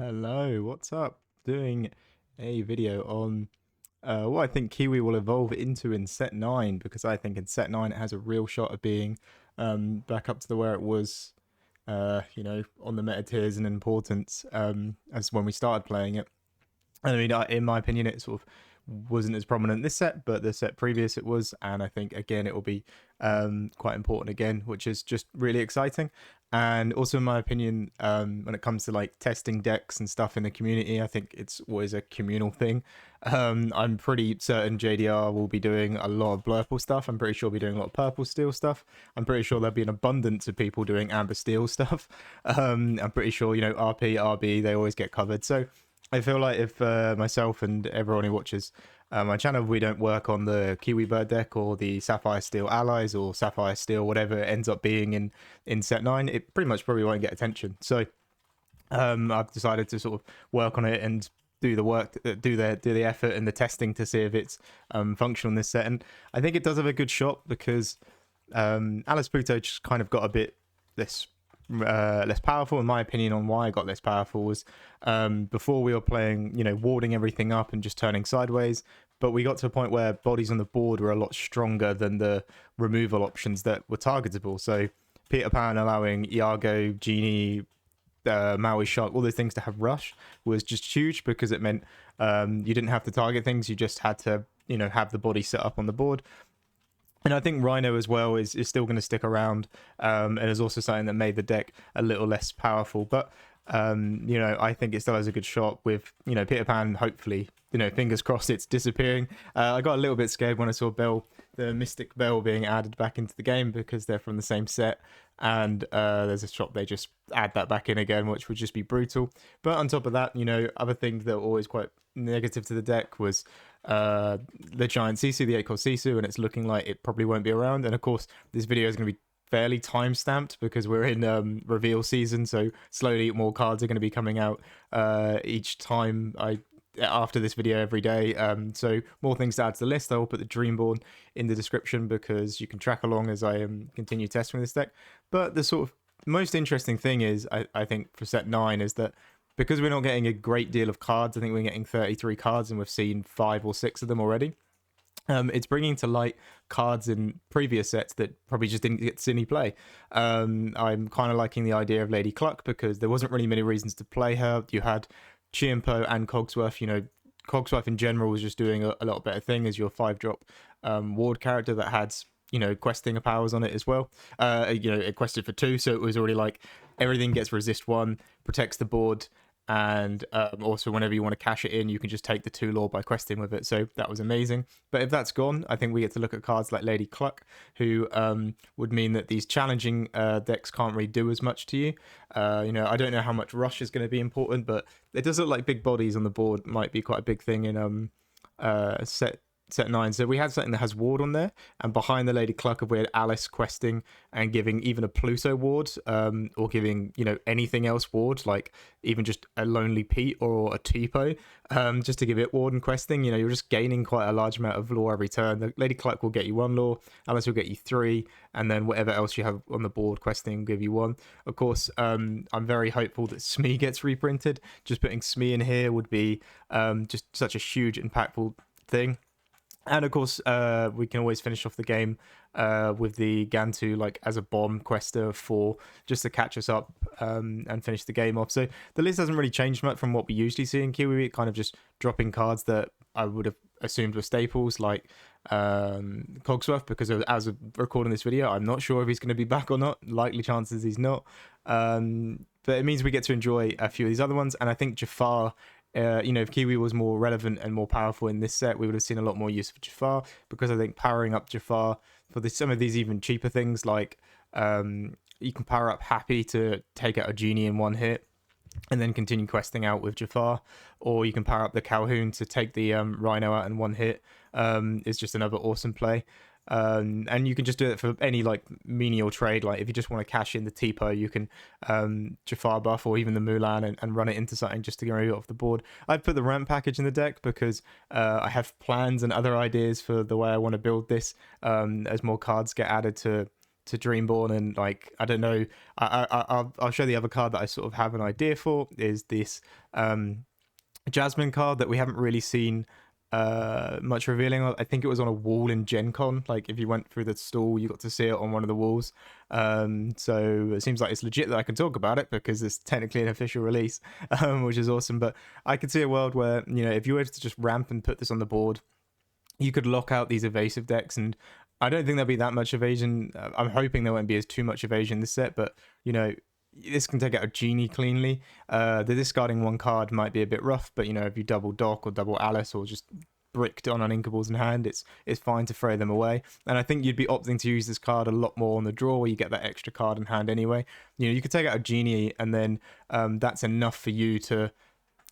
Hello, what's up? Doing a video on what I think Kiwi will evolve into in set 9, because I think in set 9 it has a real shot of being back up to the where it was, on the meta tiers and importance as when we started playing it. I mean, in my opinion, it sort of wasn't as prominent this set, but the set previous it was, and I think again it will be quite important again, which is just really exciting. And also, in my opinion, when it comes to like testing decks and stuff in the community, I think it's always a communal thing. I'm pretty certain JDR will be doing a lot of Blurple stuff. I'm pretty sure we'll be doing a lot of Purple Steel stuff. I'm pretty sure there'll be an abundance of people doing Amber Steel stuff. I'm pretty sure, RP, RB, they always get covered. So I feel like if myself and everyone who watches my channel, we don't work on the Kiwi Bird deck or the Sapphire Steel Allies or Sapphire Steel, whatever it ends up being in set 9, it pretty much probably won't get attention. So I've decided to sort of work on it and do the work, do the effort and the testing to see if it's functional in this set. And I think it does have a good shot because Alice Pluto just kind of got a bit less powerful. In my opinion, on why I got less powerful was before we were playing, warding everything up and just turning sideways, but we got to a point where bodies on the board were a lot stronger than the removal options that were targetable. So Peter Pan allowing Iago, Genie, Maui Shark, all those things to have rush was just huge, because it meant you didn't have to target things, you just had to have the body set up on the board. And I think Rhino as well is still going to stick around, and is also something that made the deck a little less powerful. But I think it still has a good shot with Peter Pan. Hopefully, fingers crossed, it's disappearing. I got a little bit scared when I saw the Mystic Bell being added back into the game, because they're from the same set, and there's a shot they just add that back in again, which would just be brutal. But on top of that, other things that were always quite negative to the deck was the giant Sisu, the 8-cost Sisu, and it's looking like it probably won't be around. And of course, this video is going to be fairly time stamped because we're in reveal season, so slowly more cards are going to be coming out each time after this video every day. So more things to add to the list. I will put the Dreamborn in the description because you can track along as I continue testing this deck. But the sort of most interesting thing is, I think, for set 9 is that because we're not getting a great deal of cards, I think we're getting 33 cards and we've seen 5 or 6 of them already. It's bringing to light cards in previous sets that probably just didn't get to see any play. I'm kind of liking the idea of Lady Cluck because there wasn't really many reasons to play her. You had Chiempo and Cogsworth. Cogsworth in general was just doing a lot better thing as your 5-drop ward character that had questing powers on it as well. It quested for 2, so it was already like everything gets resist 1, protects the board, and also whenever you want to cash it in, you can just take the 2 lore by questing with it. So that was amazing. But if that's gone, I think we get to look at cards like Lady Cluck, who would mean that these challenging decks can't really do as much to you. I don't know how much rush is going to be important, but it does look like big bodies on the board might be quite a big thing in set 9. So we had something that has ward on there, and behind the Lady Cluck we had Alice questing and giving even a Pluto ward, or giving anything else ward, like even just a Lonely Pete or a Tipo, just to give it ward and questing. You're just gaining quite a large amount of lore every turn. The Lady Cluck will get you 1 lore, Alice will get you 3, and then whatever else you have on the board questing will give you 1. Of course, I'm very hopeful that Smee gets reprinted. Just putting Smee in here would be just such a huge impactful thing. And of course, we can always finish off the game with the Gantu like as a bomb quester for just to catch us up and finish the game off. So the list hasn't really changed much from what we usually see in Kiwi. Kind of just dropping cards that I would have assumed were staples, like Cogsworth, because as of recording this video, I'm not sure if he's going to be back or not. Likely chances he's not. But it means we get to enjoy a few of these other ones. And I think Jafar, if Kiwi was more relevant and more powerful in this set, we would have seen a lot more use of Jafar, because I think powering up Jafar for some of these even cheaper things, like you can power up Happy to take out a Genie in 1 hit and then continue questing out with Jafar, or you can power up the Calhoun to take the Rhino out in 1 hit. Is just another awesome play. And you can just do it for any like menial trade. Like if you just want to cash in the Tipo, you can Jafar buff or even the Mulan and run it into something just to get it off the board. I've put the ramp package in the deck because I have plans and other ideas for the way I want to build this as more cards get added to to Dreamborn, and like I don't know, I'll show the other card that I sort of have an idea for is this Jasmine card that we haven't really seen much revealing of. I think it was on a wall in Gen Con. Like if you went through the stall, you got to see it on one of the walls. So it seems like it's legit that I can talk about it because it's technically an official release, which is awesome. But I could see a world where, you know, if you were to just ramp and put this on the board, you could lock out these evasive decks, and I don't think there'll be that much evasion. I'm hoping there won't be as too much evasion this set, but you know, this can take out a Genie cleanly. The discarding one card might be a bit rough, but you know, if you double Doc or double Alice or just bricked on Uninkables in hand, it's fine to throw them away. And I think you'd be opting to use this card a lot more on the draw, where you get that extra card in hand anyway. You know, you could take out a Genie, and then that's enough for you to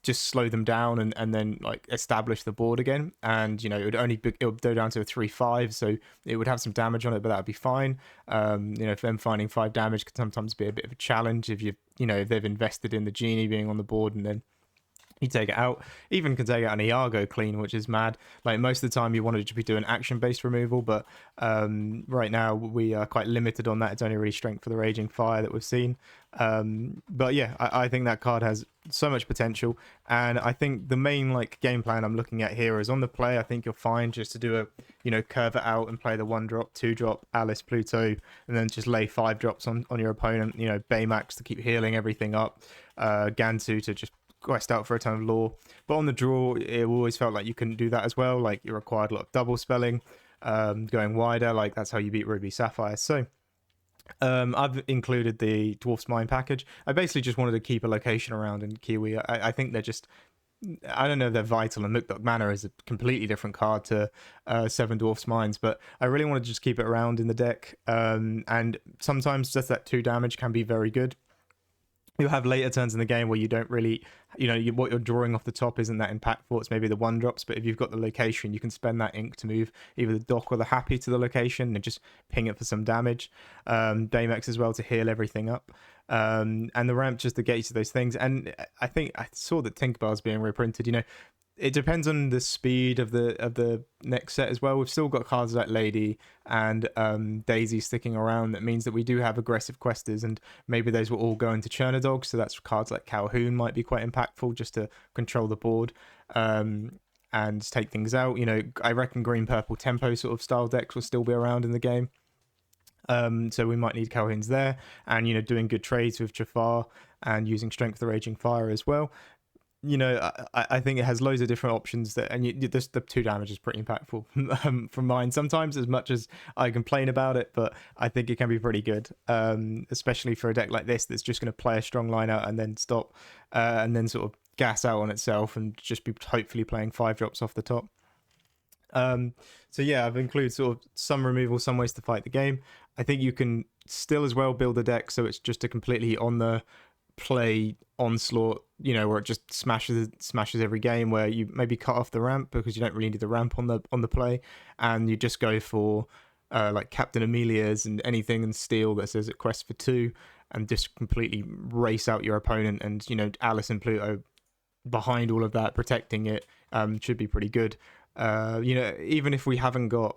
just slow them down and then like establish the board again. And you know, it would go down to a 3/5, so it would have some damage on it, but that would be fine. You know, them finding 5 damage can sometimes be a bit of a challenge if if they've invested in the Genie being on the board, and then you take it out. Even can take out an Iago clean, which is mad. Like most of the time you wanted to be doing action-based removal, but right now we are quite limited on that. It's only really strength for the Raging Fire that we've seen. But yeah, I think that card has so much potential, and I think the main like game plan I'm looking at here is on the play. I think you're fine just to do a curve it out and play the 1-drop, 2-drop Alice Pluto, and then just lay 5 drops on your opponent. You know, Baymax to keep healing everything up, Gantu to just quest out for a ton of lore. But on the draw, it always felt like you couldn't do that as well. Like you required a lot of double spelling, going wider. Like that's how you beat Ruby Sapphire. So I've included the Dwarf's Mine package. I basically just wanted to keep a location around in Kiwi. I think they're just, I don't know if they're vital, and Mukdok Manor is a completely different card to 7 Dwarf's Mines, but I really want to just keep it around in the deck. And sometimes just that 2 damage can be very good. You'll have later turns in the game where you don't really, what you're drawing off the top isn't that impactful. It's maybe the 1-drops, but if you've got the location, you can spend that ink to move either the Doc or the Happy to the location and just ping it for some damage. Baymax as well to heal everything up. And the ramp just negates those things. And I think I saw that Tinkerbell's being reprinted. It depends on the speed of the next set as well. We've still got cards like Lady and Daisy sticking around. That means that we do have aggressive questers, and maybe those will all go into Churnadog. So that's cards like Calhoun might be quite impactful just to control the board and take things out. I reckon green purple tempo sort of style decks will still be around in the game. So we might need Calhouns there, and doing good trades with Jafar and using Strength of the Raging Fire as well. I think it has loads of different options the 2 damage is pretty impactful from mine. Sometimes as much as I complain about it, but I think it can be pretty good, especially for a deck like this that's just going to play a strong line out and then stop and then sort of gas out on itself and just be hopefully playing 5 drops off the top. So yeah, I've included sort of some removal, some ways to fight the game. I think you can still as well build a deck so it's just a completely on the play onslaught, where it just smashes every game, where you maybe cut off the ramp because you don't really need the ramp on the play, and you just go for like Captain Amelia's and anything and steal that says it quests for 2, and just completely race out your opponent. And Alice and Pluto behind all of that protecting it should be pretty good. Even if we haven't got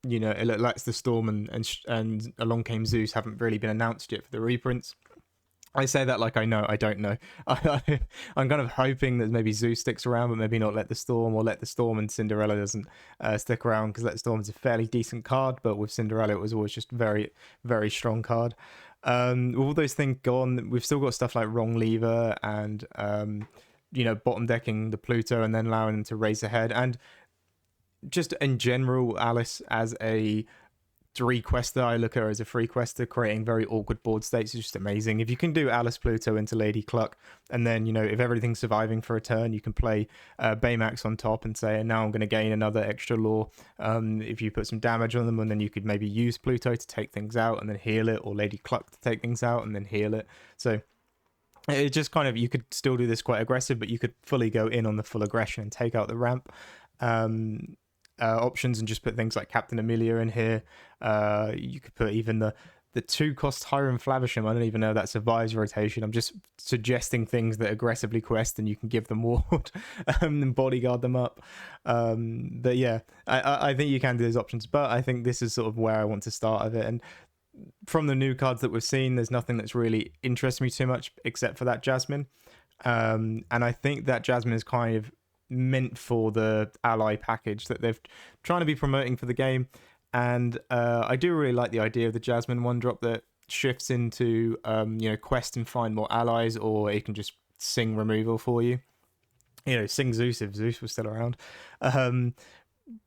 Let's the Storm and Along Came Zeus haven't really been announced yet for the reprints. I say that like I know, I don't know. I'm kind of hoping that maybe Zeus sticks around, but maybe not Let the Storm, or Let the Storm and Cinderella doesn't stick around, because Let the Storm is a fairly decent card, but with Cinderella it was always just very, very strong card. With all those things gone, we've still got stuff like Wrong Lever and, bottom decking the Pluto and then allowing them to race ahead. And just in general, Alice as a 3 quester, I look at her as a 3 quester, creating very awkward board states is just amazing. If you can do Alice Pluto into Lady Cluck, and then if everything's surviving for a turn, you can play Baymax on top and say, now I'm going to gain another extra lore. If you put some damage on them, and then you could maybe use Pluto to take things out and then heal it, or Lady Cluck to take things out and then heal it. So it just kind of, you could still do this quite aggressive, but you could fully go in on the full aggression and take out the ramp. Options, and just put things like Captain Amelia in here. You could put even the 2-cost Hiram Flavisham. I don't even know if that survives rotation. I'm just suggesting things that aggressively quest and you can give them ward and bodyguard them up. But yeah, I think you can do those options, but I think this is sort of where I want to start of it. And from the new cards that we've seen, there's nothing that's really interested me too much except for that Jasmine. And I think that Jasmine is kind of meant for the ally package that they're trying to be promoting for the game. And I do really like the idea of the Jasmine 1-drop that shifts into, quest and find more allies, or it can just sing removal for you. Sing Zeus if Zeus was still around.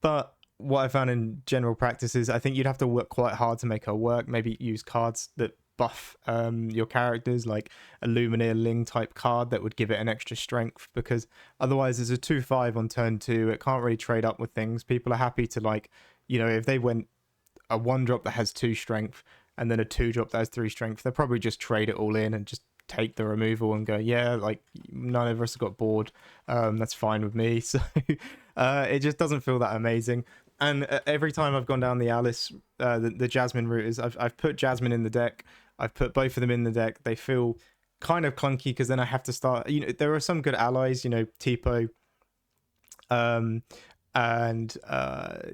But what I found in general practice is I think you'd have to work quite hard to make her work. Maybe use cards that buff your characters, like a Lumineer Ling type card that would give it an extra strength, because otherwise there's a 2/5 on turn 2. It can't really trade up with things. People are happy to, if they went a 1-drop that has 2 strength and then a 2-drop that has 3 strength, they'll probably just trade it all in and just take the removal and go, yeah, like none of us got bored. That's fine with me. So it just doesn't feel that amazing. And every time I've gone down the Alice, the Jasmine route, is I've put Jasmine in the deck. I've put both of them in the deck. They feel kind of clunky because then I have to start. There are some good allies. Tipo, and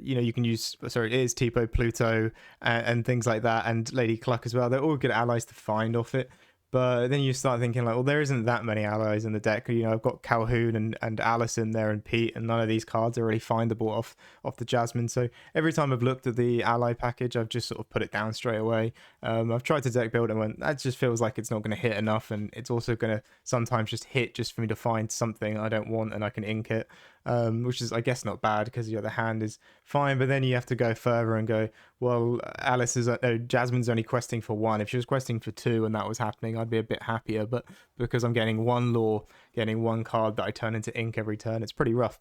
you can use. Sorry, it is Tipo, Pluto, and things like that, and Lady Cluck as well. They're all good allies to find off it. But then you start thinking like, well, there isn't that many allies in the deck. I've got Calhoun and Alice in there and Pete, and none of these cards are really findable off the Jasmine. So every time I've looked at the ally package, I've just sort of put it down straight away. I've tried to deck build and went, that just feels like it's not going to hit enough, and it's also going to sometimes just hit just for me to find something I don't want and I can ink it. Which is, I guess, not bad because the hand is fine, but then you have to go further and go, well, Jasmine's only questing for 1. If she was questing for 2 and that was happening, I'd be a bit happier, but because I'm getting 1 lore, getting 1 card that I turn into ink every turn, it's pretty rough.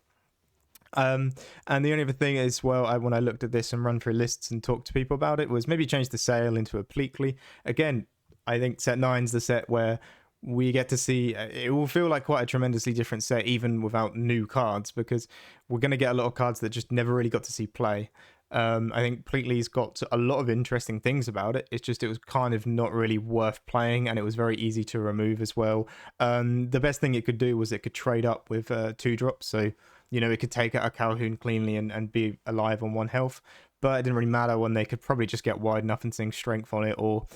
And the only other thing is, when I looked at this and run through lists and talked to people about it, was maybe change the sale into a Pleakley. Again, I think set 9's the set where we get to see, it will feel like quite a tremendously different set even without new cards, because we're going to get a lot of cards that just never really got to see play. I think Pleakley's got a lot of interesting things about it. It's just it was kind of not really worth playing, and it was very easy to remove as well. The best thing it could do was it could trade up with 2-drops, so it could take out a Calhoun cleanly and be alive on 1 health, but it didn't really matter when they could probably just get wide enough and sing strength on it, or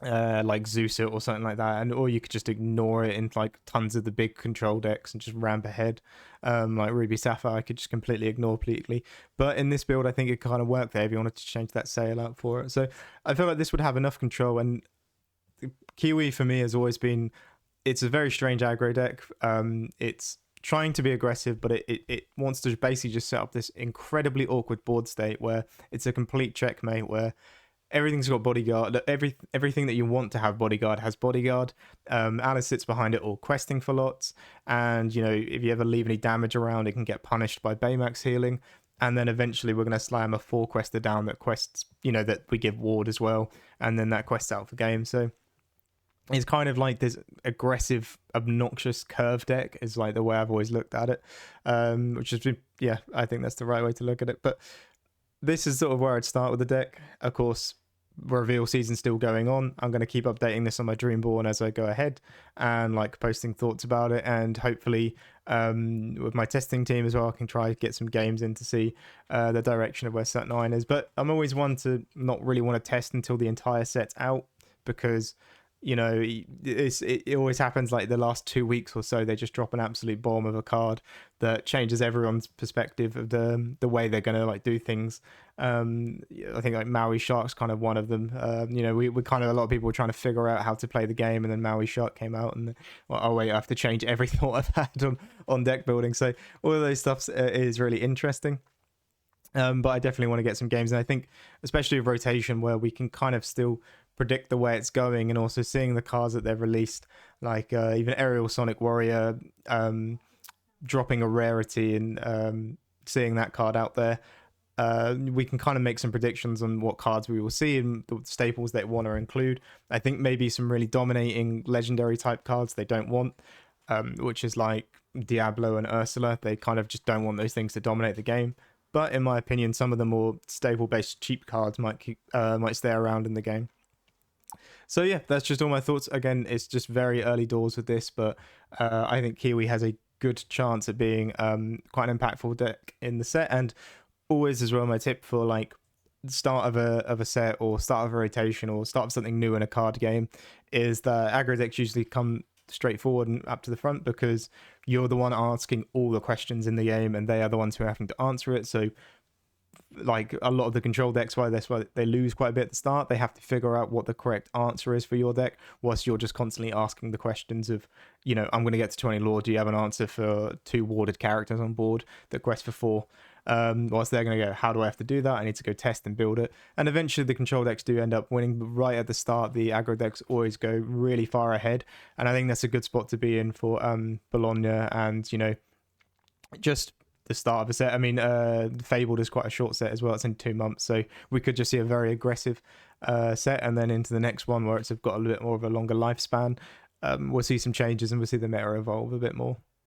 like Zeus it or something like that, or you could just ignore it in like tons of the big control decks and just ramp ahead. Like Ruby Sapphire, I could just completely ignore Pleakley. But in this build, I think it kind of worked there if you wanted to change that sail out for it. So I feel like this would have enough control. And Kiwi for me has always been, it's a very strange aggro deck. It's trying to be aggressive, but it wants to basically just set up this incredibly awkward board state where it's a complete checkmate, where everything's got bodyguard. Everything that you want to have bodyguard has bodyguard. Alice sits behind it all, questing for lots. And, if you ever leave any damage around, it can get punished by Baymax healing. And then eventually we're going to slam a 4-quester down that quests, that we give ward as well. And then that quests out for game. So it's kind of like this aggressive, obnoxious curve deck is like the way I've always looked at it. Which has been, I think that's the right way to look at it. But this is sort of where I'd start with the deck. Of course, reveal season's still going on. I'm going to keep updating this on my Dreamborn as I go ahead and posting thoughts about it, and hopefully with my testing team as well, I can try to get some games in to see the direction of where set 9 is. But I'm always one to not really want to test until the entire set's out, because it always happens like the last 2 weeks or so, they just drop an absolute bomb of a card that changes everyone's perspective of the way they're going to do things. I think like Maui Shark's kind of one of them. We kind of, a lot of people were trying to figure out how to play the game, and then Maui Shark came out and, oh wait, I have to change every thought I've had on deck building. So all of those stuff is really interesting. But I definitely want to get some games, and I think especially with rotation, where we can kind of still predict the way it's going, and also seeing the cards that they've released, like even Aerial Sonic Warrior dropping a rarity, and seeing that card out there, we can kind of make some predictions on what cards we will see and the staples they want to include. I think maybe some really dominating legendary type cards they don't want, which is like Diablo and Ursula. They kind of just don't want those things to dominate the game. But in my opinion, some of the more stable-based cheap cards might stay around in the game. So yeah, that's just all my thoughts. Again, it's just very early doors with this, but I think Kiwi has a good chance at being quite an impactful deck in the set. And always as well, my tip for start of a set or start of a rotation or start of something new in a card game is that aggro decks usually come straightforward and up to the front because you're the one asking all the questions in the game and they are the ones who are having to answer it. So like a lot of the control decks, that's why they lose quite a bit at the start. They have to figure out what the correct answer is for your deck, whilst you're just constantly asking the questions of, you know, I'm going to get to 20 lore. Do you have an answer for 2 warded characters on board that quest for 4? Whilst they're going to go, how do I have to do that? I need to go test and build it. And eventually the control decks do end up winning, but right at the start, the aggro decks always go really far ahead. And I think that's a good spot to be in for Bologna and, you know, just the start of a set. I mean, Fabled is quite a short set as well. It's in 2 months, so we could just see a very aggressive set, and then into the next one where it's got a little bit more of a longer lifespan. We'll see some changes and we'll see the meta evolve a bit more.